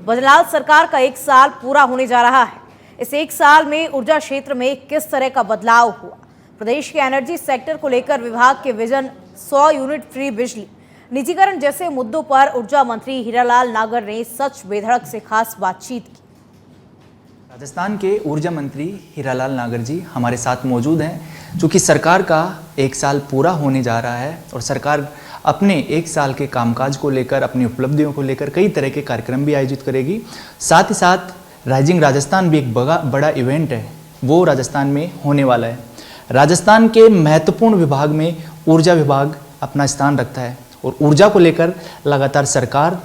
बदलाव सरकार का 1 साल पूरा होने जा रहा है। इस 1 साल में ऊर्जा क्षेत्र में किस तरह का बदलाव हुआ, प्रदेश के एनर्जी सेक्टर को लेकर विभाग के विजन, 100 यूनिट फ्री बिजली, निजीकरण जैसे मुद्दों पर ऊर्जा मंत्री हीरालाल नागर ने सच बेधड़क से खास बातचीत की। राजस्थान के ऊर्जा मंत्री हीरालाल नागर जी हमारे साथ मौजूद हैं, चूँकि सरकार का 1 साल पूरा होने जा रहा है और सरकार अपने 1 साल के कामकाज को लेकर, अपनी उपलब्धियों को लेकर कई तरह के कार्यक्रम भी आयोजित करेगी। साथ ही साथ राइजिंग राजस्थान भी एक बड़ा इवेंट है, वो राजस्थान में होने वाला है। राजस्थान के महत्वपूर्ण विभाग में ऊर्जा विभाग अपना स्थान रखता है और ऊर्जा को लेकर लगातार सरकार,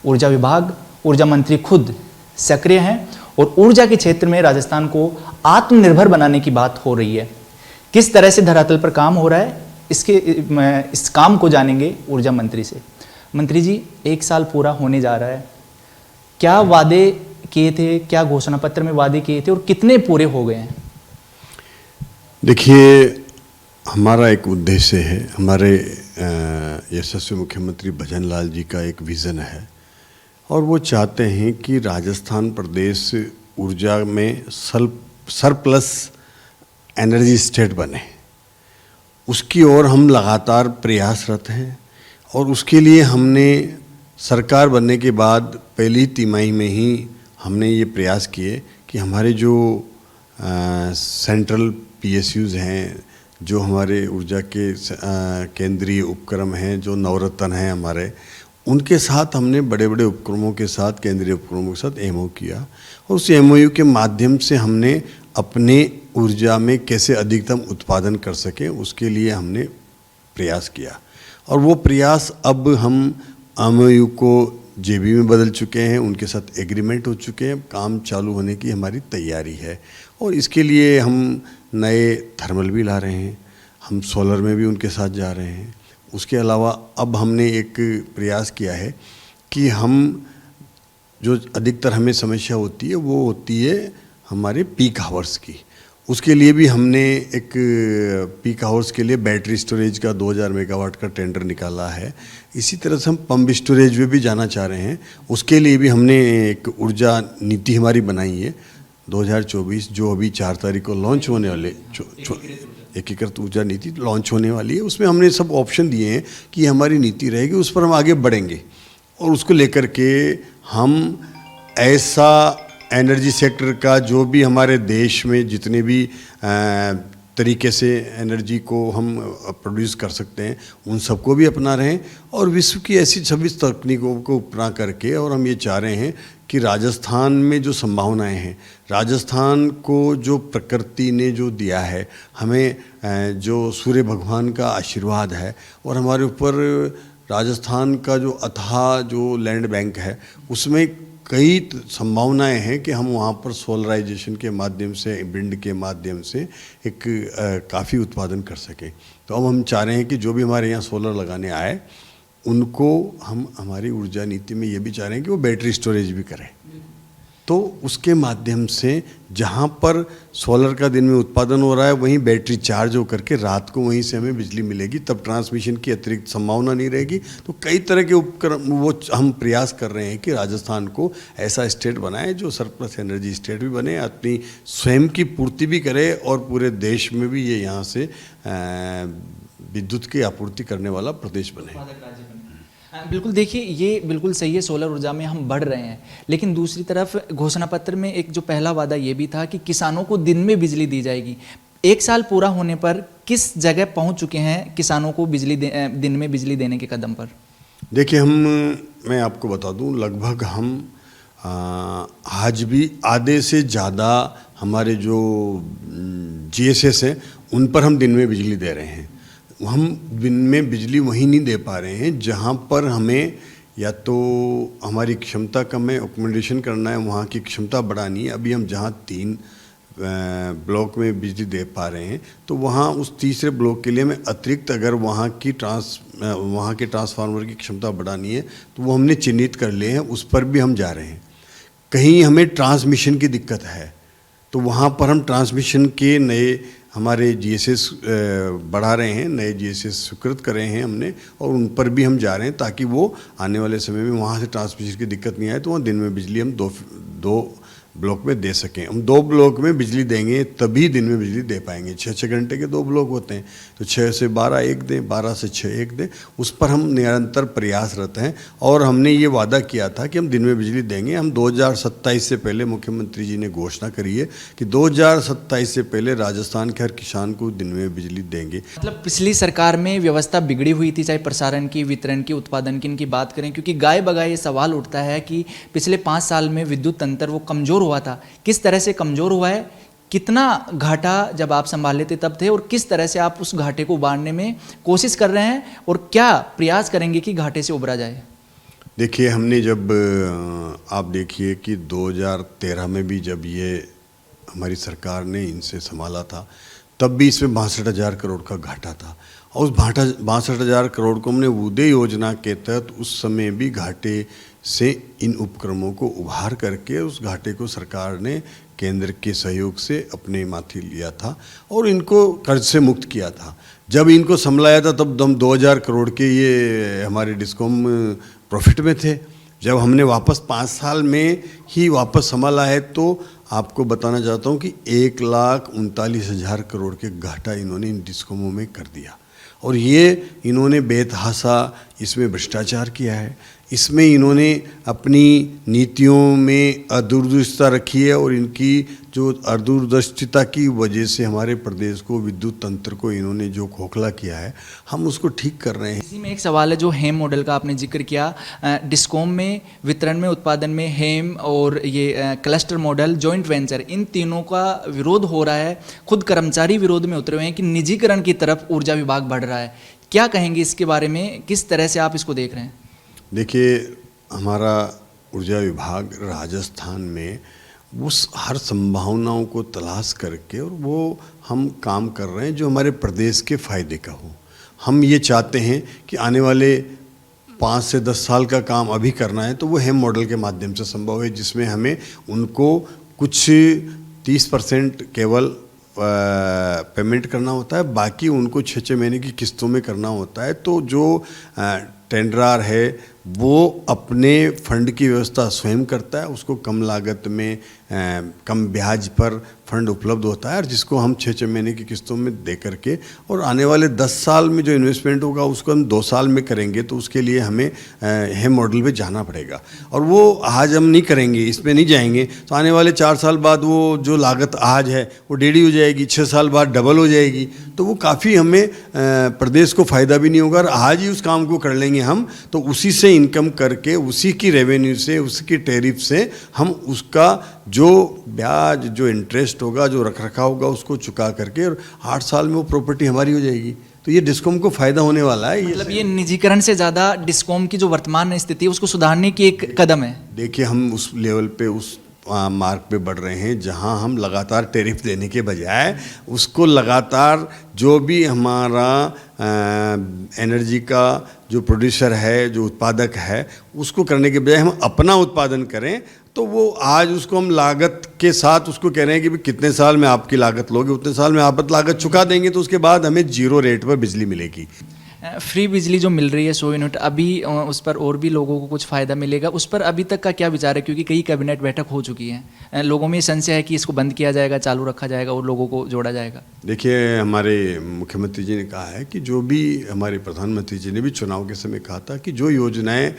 ऊर्जा विभाग, ऊर्जा मंत्री खुद सक्रिय हैं और ऊर्जा के क्षेत्र में राजस्थान को आत्मनिर्भर बनाने की बात हो रही है। किस तरह से धरातल पर काम हो रहा है, इस काम को जानेंगे ऊर्जा मंत्री से। मंत्री जी, 1 साल पूरा होने जा रहा है, क्या वादे किए थे, क्या घोषणा पत्र में वादे किए थे और कितने पूरे हो गए हैं? देखिए, हमारा एक उद्देश्य है, हमारे यशस्वी मुख्यमंत्री भजन लाल जी का एक विज़न है और वो चाहते हैं कि राजस्थान प्रदेश ऊर्जा में सरप्लस एनर्जी स्टेट बने। उसकी ओर हम लगातार प्रयासरत हैं और उसके लिए हमने सरकार बनने के बाद पहली तिमाही में ही हमने ये प्रयास किए कि हमारे जो सेंट्रल PSUs हैं, जो हमारे ऊर्जा के केंद्रीय उपक्रम हैं, जो नवरत्न हैं हमारे, उनके साथ हमने बड़े बड़े उपक्रमों के साथ, केंद्रीय उपक्रमों के साथ MOU किया और उस MOU के माध्यम से हमने अपने ऊर्जा में कैसे अधिकतम उत्पादन कर सकें, उसके लिए हमने प्रयास किया और वो प्रयास अब हम MOU को JB में बदल चुके हैं, उनके साथ एग्रीमेंट हो चुके हैं, काम चालू होने की हमारी तैयारी है और इसके लिए हम नए थर्मल भी ला रहे हैं, हम सोलर में भी उनके साथ जा रहे हैं। उसके अलावा अब हमने एक प्रयास किया है कि हम जो अधिकतर हमें समस्या होती है वो होती है हमारे पीक आवर्स की। उसके लिए भी हमने एक पीक आवर्स के लिए बैटरी स्टोरेज का 2000 मेगावाट का टेंडर निकाला है। इसी तरह से हम पंप स्टोरेज में भी जाना चाह रहे हैं। उसके लिए भी हमने एक ऊर्जा नीति हमारी बनाई है 2024, जो अभी 4 तारीख को लॉन्च होने वाले एकीकृत ऊर्जा नीति लॉन्च होने वाली है। उसमें हमने सब ऑप्शन दिए हैं कि हमारी नीति रहेगी, उस पर हम आगे बढ़ेंगे और उसको लेकर के हम ऐसा एनर्जी सेक्टर का जो भी हमारे देश में जितने भी तरीके से एनर्जी को हम प्रोड्यूस कर सकते हैं उन सबको भी अपना रहे हैं और विश्व की ऐसी सभी तकनीकों को अपना करके, और हम ये चाह रहे हैं कि राजस्थान में जो संभावनाएं हैं, राजस्थान को जो प्रकृति ने जो दिया है, हमें जो सूर्य भगवान का आशीर्वाद है और हमारे ऊपर राजस्थान का जो अथाह जो लैंड बैंक है, उसमें कई संभावनाएं हैं कि हम वहाँ पर सोलराइजेशन के माध्यम से, विंड के माध्यम से एक काफ़ी उत्पादन कर सकें। तो अब हम चाह रहे हैं कि जो भी हमारे यहाँ सोलर लगाने आए उनको हम हमारी ऊर्जा नीति में ये भी चाह रहे हैं कि वो बैटरी स्टोरेज भी करें, तो उसके माध्यम से जहाँ पर सोलर का दिन में उत्पादन हो रहा है वहीं बैटरी चार्ज होकर के रात को वहीं से हमें बिजली मिलेगी, तब ट्रांसमिशन की अतिरिक्त संभावना नहीं रहेगी। तो कई तरह के उपक्रम वो हम प्रयास कर रहे हैं कि राजस्थान को ऐसा स्टेट बनाए जो सरप्लस एनर्जी स्टेट भी बने, अपनी स्वयं की पूर्ति भी करे और पूरे देश में भी ये यहाँ से विद्युत की आपूर्ति करने वाला प्रदेश बने। बिल्कुल, देखिए ये बिल्कुल सही है, सोलर ऊर्जा में हम बढ़ रहे हैं, लेकिन दूसरी तरफ घोषणा पत्र में एक जो पहला वादा ये भी था कि किसानों को दिन में बिजली दी जाएगी। 1 साल पूरा होने पर किस जगह पहुंच चुके हैं किसानों को दिन में बिजली देने के कदम पर? देखिए, मैं आपको बता दूं, लगभग हम आज भी आधे से ज़्यादा हमारे जो GSS हैं उन पर हम दिन में बिजली दे रहे हैं। हम दिन में बिजली वहीं नहीं दे पा रहे हैं जहाँ पर हमें या तो हमारी क्षमता कम है, अकोमोडेशन करना है, वहाँ की क्षमता बढ़ानी है। अभी हम जहाँ 3 ब्लॉक में बिजली दे पा रहे हैं, तो वहाँ उस तीसरे ब्लॉक के लिए हमें अतिरिक्त अगर वहाँ के ट्रांसफार्मर की क्षमता बढ़ानी है तो वो हमने चिन्हित कर लिए हैं, उस पर भी हम जा रहे हैं। कहीं हमें ट्रांसमिशन की दिक्कत है तो वहाँ पर हम ट्रांसमिशन के नए हमारे जीएसएस बढ़ा रहे हैं, नए जीएसएस स्वीकृत कर रहे हैं हमने, और उन पर भी हम जा रहे हैं ताकि वो आने वाले समय में वहाँ से ट्रांसमिशन की दिक्कत नहीं आए, तो वहाँ दिन में बिजली हम दो ब्लॉक में दे सकें। हम 2 ब्लॉक में बिजली देंगे तभी दिन में बिजली दे पाएंगे। 6-6 घंटे के 2 ब्लॉक होते हैं, तो 6 से 12 एक दें, 12 से 6 एक दें। उस पर हम निरंतर प्रयासरत हैं और हमने ये वादा किया था कि हम दिन में बिजली देंगे। हम 2027 से पहले, मुख्यमंत्री जी ने घोषणा करी है कि 2027 से पहले राजस्थान के हर किसान को दिन में बिजली देंगे। मतलब पिछली सरकार में व्यवस्था बिगड़ी हुई थी, चाहे प्रसारण की, वितरण की, उत्पादन की, इनकी बात करें, क्योंकि गाय बगाए ये सवाल उठता है कि पिछले 5 साल में विद्युत तंत्र वो कमज़ोर हुआ था। किस तरह से कमज़ोर हुआ है, कितना घाटा जब आप संभाले थे तब थे, और किस तरह से आप उस घाटे को उबारने में कोशिश कर रहे हैं, और क्या प्रयास करेंगे कि घाटे से उबरा जाए? देखिए, हमने जब आप देखिए कि 2013 में भी जब ये हमारी सरकार ने इनसे संभाला था, तब भी इसमें 62,000 करोड़ का घाटा था, और उस 62,000 करोड़ को हमने उदय योजना के तहत उस समय भी घाटे से इन उपक्रमों को उभार करके उस घाटे को सरकार ने केंद्र के सहयोग से अपने माथे लिया था और इनको कर्ज से मुक्त किया था। जब इनको संभलाया था तब हम 2,000 करोड़ के ये हमारे डिस्कॉम प्रॉफिट में थे। जब हमने वापस 5 साल में ही वापस संभाला है तो आपको बताना चाहता हूँ कि 1,39,000 करोड़ के घाटा इन्होंने इन डिस्कॉमों में कर दिया, और ये इन्होंने बेतहासा इसमें भ्रष्टाचार किया है, इसमें इन्होंने अपनी नीतियों में अदूरदर्शिता रखी है, और इनकी जो अदूरदर्शिता की वजह से हमारे प्रदेश को, विद्युत तंत्र को इन्होंने जो खोखला किया है, हम उसको ठीक कर रहे हैं। इसी में एक सवाल है, जो हेम मॉडल का आपने जिक्र किया, डिस्कॉम में वितरण में, उत्पादन में हेम और ये क्लस्टर मॉडल, जॉइंट वेंचर, इन तीनों का विरोध हो रहा है। खुद कर्मचारी विरोध में उतरे हुए हैं कि निजीकरण की तरफ ऊर्जा विभाग बढ़ रहा है। क्या कहेंगे इसके बारे में, किस तरह से आप इसको देख रहे हैं? देखिए, हमारा ऊर्जा विभाग राजस्थान में उस हर संभावनाओं को तलाश करके और वो हम काम कर रहे हैं जो हमारे प्रदेश के फ़ायदे का हो। हम ये चाहते हैं कि आने वाले 5 से 10 साल का काम अभी करना है तो वो हेम मॉडल के माध्यम से संभव है, जिसमें हमें उनको कुछ 30% केवल पेमेंट करना होता है, बाकी उनको 6-6 महीने की किस्तों में करना होता है। तो जो टेंडरार है वो अपने फंड की व्यवस्था स्वयं करता है, उसको कम लागत में कम ब्याज पर फंड उपलब्ध होता है, और जिसको हम 6-6 महीने की किस्तों में दे करके, और आने वाले 10 साल में जो इन्वेस्टमेंट होगा उसको हम 2 साल में करेंगे। तो उसके लिए हमें हेम मॉडल पे जाना पड़ेगा, और वो आज हम नहीं करेंगे, इसमें नहीं जाएंगे तो आने वाले 4 साल बाद वो जो लागत आज है वो 1.5 हो जाएगी, 6 साल बाद डबल हो जाएगी। तो वो काफ़ी हमें प्रदेश को फ़ायदा भी नहीं होगा, और आज ही उस काम को कर लेंगे हम तो उसी से इनकम करके, उसी की रेवेन्यू से, उसकी टैरिफ से हम उसका जो ब्याज, जो इंटरेस्ट होगा, जो रखरखाव होगा, उसको चुका करके, और 8 साल में वो प्रॉपर्टी हमारी हो जाएगी। तो ये डिस्कॉम को फ़ायदा होने वाला है। मतलब ये निजीकरण से ज़्यादा डिस्कॉम की जो वर्तमान स्थिति है उसको सुधारने की एक कदम है। देखिए, हम उस लेवल पे, उस मार्ग पे बढ़ रहे हैं जहां हम लगातार टैरिफ देने के बजाय उसको लगातार जो भी हमारा एनर्जी का जो प्रोड्यूसर है, जो उत्पादक है, उसको करने के बजाय हम अपना उत्पादन करें। तो वो आज उसको हम लागत के साथ उसको कह रहे हैं कि कितने साल में आपकी लागत लोगे, उतने साल में आप लागत चुका देंगे, तो उसके बाद हमें 0 रेट पर बिजली मिलेगी। फ्री बिजली जो मिल रही है 100 यूनिट, अभी उस पर और भी लोगों को कुछ फ़ायदा मिलेगा, उस पर अभी तक का क्या विचार है? क्योंकि कई कैबिनेट बैठक हो चुकी है, लोगों में ये संशय है कि इसको बंद किया जाएगा, चालू रखा जाएगा और लोगों को जोड़ा जाएगा। देखिए, हमारे मुख्यमंत्री जी ने कहा है कि जो भी, हमारे प्रधानमंत्री जी ने भी चुनाव के समय कहा था कि जो योजनाएं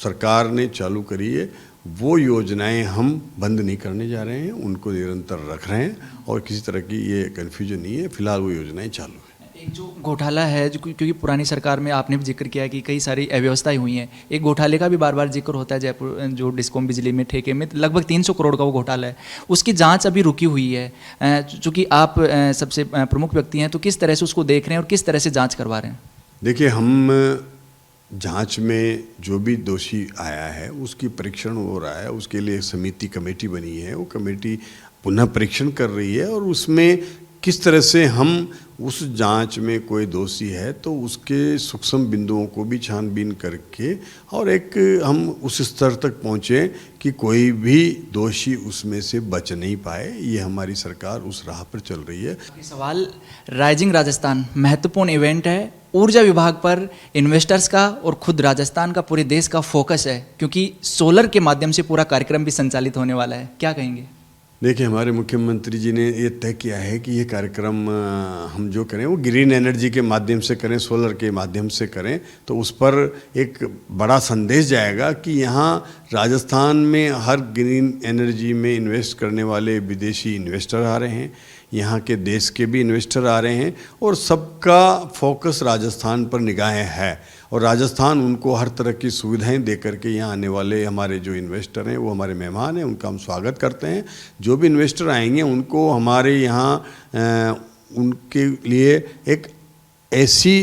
सरकार ने चालू करी है वो योजनाएं हम बंद नहीं करने जा रहे हैं, उनको निरंतर रख रहे हैं, और किसी तरह की ये कन्फ्यूजन नहीं है। फिलहाल वो योजनाएं चालू है। एक जो घोटाला है, जो क्योंकि पुरानी सरकार में आपने भी जिक्र किया कि कई सारी अव्यवस्थाएं हुई हैं, एक घोटाले का भी बार बार जिक्र होता है जयपुर जो डिस्कॉम बिजली में ठेके में लगभग 300 करोड़ का वो घोटाला है, उसकी जांच अभी रुकी हुई है। चूँकि आप सबसे प्रमुख व्यक्ति हैं, तो किस तरह से उसको देख रहे हैं और किस तरह से जाँच करवा रहे हैं? देखिए, हम जांच में जो भी दोषी आया है उसकी परीक्षण हो रहा है, उसके लिए समिति, कमेटी बनी है, वो कमेटी पुनः परीक्षण कर रही है, और उसमें किस तरह से हम उस जांच में कोई दोषी है तो उसके सूक्ष्म बिंदुओं को भी छानबीन करके और एक हम उस स्तर तक पहुँचे कि कोई भी दोषी उसमें से बच नहीं पाए। ये हमारी सरकार उस राह पर चल रही है। ये सवाल राइजिंग राजस्थान महत्वपूर्ण इवेंट है। ऊर्जा विभाग पर इन्वेस्टर्स का और खुद राजस्थान का पूरे देश का फोकस है, क्योंकि सोलर के माध्यम से पूरा कार्यक्रम भी संचालित होने वाला है। क्या कहेंगे? देखिए, हमारे मुख्यमंत्री जी ने ये तय किया है कि ये कार्यक्रम हम जो करें वो ग्रीन एनर्जी के माध्यम से करें, सोलर के माध्यम से करें, तो उस पर एक बड़ा संदेश जाएगा कि यहाँ राजस्थान में हर ग्रीन एनर्जी में इन्वेस्ट करने वाले विदेशी इन्वेस्टर आ रहे हैं, यहाँ के देश के भी इन्वेस्टर आ रहे हैं और सबका फोकस राजस्थान पर निगाहें है और राजस्थान उनको हर तरह की सुविधाएं दे करके यहाँ आने वाले हमारे जो इन्वेस्टर हैं वो हमारे मेहमान हैं, उनका हम स्वागत करते हैं। जो भी इन्वेस्टर आएंगे उनको हमारे यहाँ उनके लिए एक ऐसी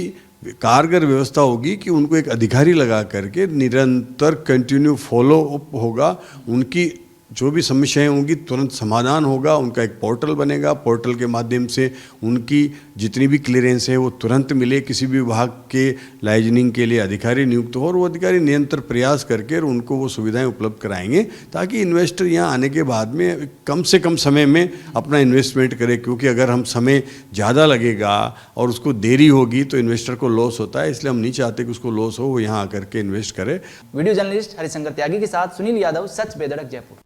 कारगर व्यवस्था होगी कि उनको एक अधिकारी लगा करके निरंतर कंटिन्यू फॉलो अप होगा, उनकी जो भी समस्याएं होंगी तुरंत समाधान होगा। उनका एक पोर्टल बनेगा, पोर्टल के माध्यम से उनकी जितनी भी क्लियरेंस है वो तुरंत मिले। किसी भी विभाग के लाइजनिंग के लिए अधिकारी नियुक्त हो और वो अधिकारी निरंतर प्रयास करके और उनको वो सुविधाएं उपलब्ध कराएंगे ताकि इन्वेस्टर यहाँ आने के बाद में कम से कम समय में अपना इन्वेस्टमेंट करे, क्योंकि अगर हम समय ज़्यादा लगेगा और उसको देरी होगी तो इन्वेस्टर को लॉस होता है। इसलिए हम नहीं चाहते कि उसको लॉस हो, वो यहाँ आकर के इन्वेस्ट करे। वीडियो जर्नलिस्ट हरिशंकर त्यागी के साथ सुनील यादव, सच बेधड़क, जयपुर।